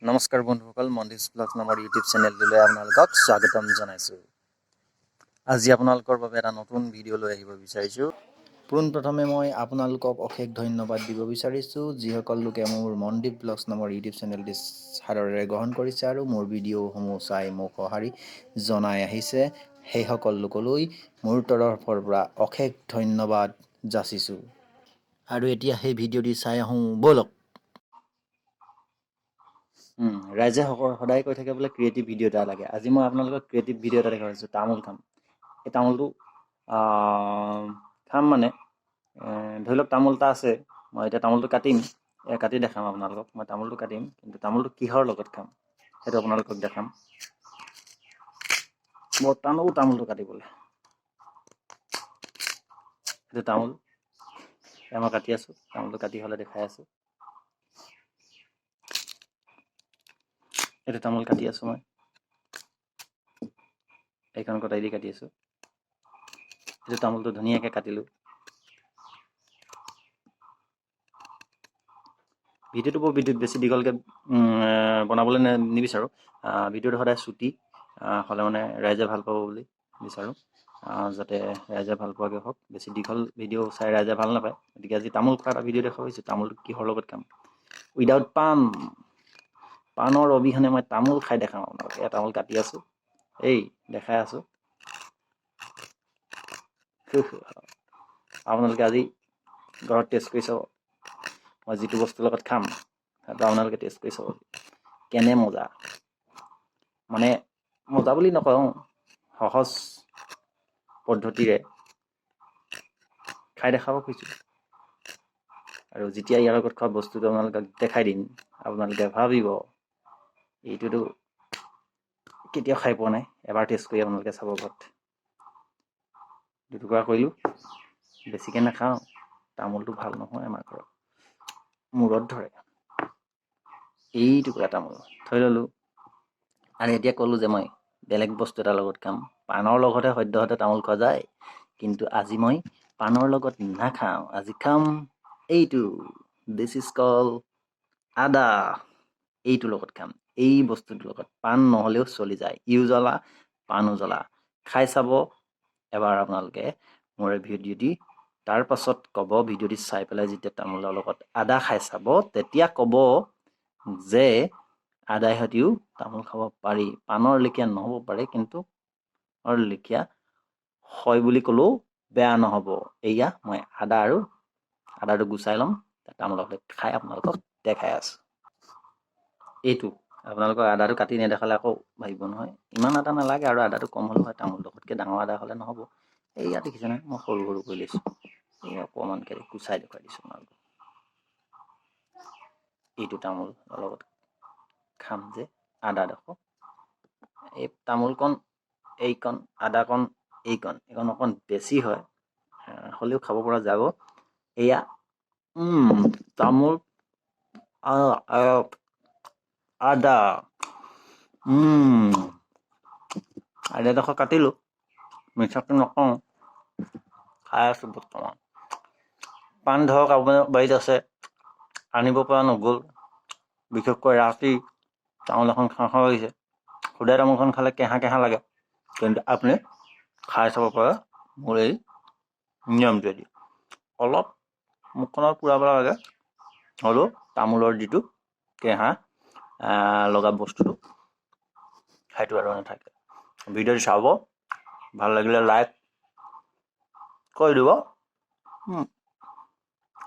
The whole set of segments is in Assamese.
নমস্কাৰ বন্ধুসকল, মন্দিপ ব্লগ নামৰ ইউটিউব চেনেলটোলৈ আপোনালোকক স্বাগতম জনাইছোঁ। আজি আপোনালোকৰ বাবে এটা নতুন ভিডিঅ' লৈ আহিব বিচাৰিছোঁ। পোনপ্ৰথমে মই আপোনালোকক অশেষ ধন্যবাদ দিব বিচাৰিছোঁ, যিসকল লোকে মোৰ মন্দিপ ব্লগ নামৰ ইউটিউব চেনেলটি সাদৰেৰে গ্ৰহণ কৰিছে আৰু মোৰ ভিডিঅ'সমূহ চাই মোক সঁহাৰি জনাই আহিছে। সেইসকল লোকলৈ মোৰ তৰফৰ পৰা অশেষ ধন্যবাদ যাচিছোঁ। আৰু এতিয়া সেই ভিডিঅ'টি চাই আহোঁ ব'লক। ৰাইজে সদায় কৈ থাকে বোলে ক্ৰিয়েটিভ ভিডিঅ' এটা লাগে। আজি মই আপোনালোকক ক্ৰিয়েটিভ ভিডিঅ' এটা দেখাইছোঁ। তামোল খাম। এই তামোলটো খাম মানে ধৰি লওক তামোল এটা আছে, মই এতিয়া তামোলটো কাটিম, কাটি দেখাম আপোনালোকক। মই তামোলটো কাটিম, কিন্তু তামোলটো কিহৰ লগত খাম সেইটো আপোনালোকক দেখাম। বৰ টানো তামোলটো কাটিবলৈ। সেইটো তামোল মই কাটি আছোঁ, তামোলটো কাটি হ'লে দেখাই আছোঁ। এইটো তামোল কাটি আছোঁ মই, এইখন কটাই দি কাটি আছোঁ। এইটো তামোলটো ধুনীয়াকৈ কাটিলোঁ। ভিডিঅ'টো বৰ বেছি দীঘলকৈ বনাবলৈ নিবিচাৰোঁ। ভিডিঅ'টো সদায় চুটি হ'লে মানে ৰাইজে ভাল পাব বুলি বিচাৰোঁ, যাতে ৰাইজে ভাল পোৱাকৈ হওক। বেছি দীঘল ভিডিঅ' চাই ৰাইজে ভাল নাপায়। গতিকে আজি তামোল খোৱা এটা ভিডিঅ' দেখুৱাইছোঁ। তামোলটো কিহৰ লগত খাম, উইদাউট পাণৰ অবিহনে মই তামোল খাই দেখাম আপোনালোকে। এয়া তামোল কাটি আছোঁ, দেখাই আছোঁ। আপোনালোকে আজি ঘৰত টেষ্ট কৰি চাব। মই যিটো বস্তুৰ লগত খাম সেইটো আপোনালোকে টেষ্ট কৰি চাব, কেনে মজা। মানে মজা বুলি নকওঁ, সহজ পদ্ধতিৰে খাই দেখাব খুজিছোঁ। আৰু যেতিয়া ইয়াৰ লগত খোৱা বস্তুটো আপোনালোকক দেখাই দিম, আপোনালোকে ভাবিব এইটোতো কেতিয়াও খাই পোৱা নাই। এবাৰ টেষ্ট কৰি আপোনালোকে চাব ঘৰত। দুটুকুৰা কৰিলোঁ, বেছিকৈ নাখাওঁ। তামোলটো ভাল নহয় আমাৰ ঘৰত, মূৰত ধৰে। এইটুকুৰা তামোল থৈ ল'লোঁ। আৰু এতিয়া ক'লোঁ যে মই বেলেগ বস্তু এটাৰ লগত খাম। পাণৰ লগতহে সদ্যহতে তামোল খোৱা যায়, কিন্তু আজি মই পাণৰ লগত নাখাওঁ। আজি খাম এইটো, দিছ ইজ কল আদা। এইটোৰ লগত খাম, এই বস্তুটোৰ লগত। পাণ নহ'লেও চলি যায়, ইও জ্বলা পাণো জ্বলা। খাই চাব এবাৰ আপোনালোকে মোৰ ভিডিঅ'টি। তাৰ পাছত ক'ব, ভিডিঅ'টি চাই পেলাই যেতিয়া তামোলৰ লগত আদা খাই চাব, তেতিয়া ক'ব যে আদাৰ সৈতেও তামোল খাব পাৰি। পাণৰ লেখীয়া নহ'ব পাৰে, কিন্তু লেখীয়া হয় বুলি ক'লেও বেয়া নহ'ব। এয়া মই আদাটো গুচাই ল'ম, তামোলৰ সৈতে খাই আপোনালোকক দেখাই আছোঁ। এইটো আপোনালোকক আদাটো কাটি নেদেখালে আকৌ ভাবিব নহয়, ইমান আদা নালাগে আৰু আদাটো কম হ'লেও হয়। তামোলটোতকৈ ডাঙৰ আদা হ'লে নহ'ব। এইয়া দেখিছে নহয়, মই সৰু সৰু কৰি লৈছোঁ। এই অকণমানকৈ গুচাই দেখুৱাই দিছোঁ আপোনালোকক। এইটো তামোলৰ লগত খাম যে আদাডোখৰ, এই তামোলকণ এইকণ, আদাকণ এইকণ অকণ বেছি হয়, হ'লেও খাব পৰা যাব। এয়া তামোল আদা আদাডোখৰ কাটিলোঁ, মিঠাটো নকওঁ, খাই আছোঁ বৰ্তমান। পাণ ধৰক আপোনাৰ বাৰীত আছে, আনিব পৰা নগ'ল। বিশেষকৈ ৰাতি তামোল এখন খাওঁ খাওঁ লাগিছে। সুদাই তামোলখন খালে কেঁহা কেঁহা লাগে, কিন্তু আপুনি খাই চাব পাৰে মোৰ এই নিয়মটোৱেদি। অলপ মুখখনত পুৰাব লাগে, হ'লেও তামোলৰ যিটো কেঁহা লগা বস্তুটো সেইটো আৰু নাথাকে। ভিডিঅ'টো চাব, ভাল লাগিলে লাইক কৰি দিব।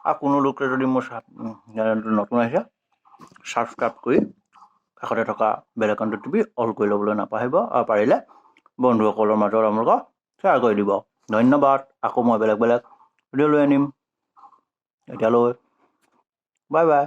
আৰু কোনো লোকে যদি মোৰ চেনেলটো নতুন আহিছে, ছাবস্ক্ৰাইব কৰি কাষতে থকা বেল আইকনটো টিপি অল কৰি ল'বলৈ নাপাহৰিব। আৰু পাৰিলে বন্ধুসকলৰ মাজত আপোনালোকক শ্বেয়াৰ কৰি দিব। ধন্যবাদ। আকৌ মই বেলেগ ভিডিঅ' লৈ আনিম। এতিয়ালৈ বাই বাই।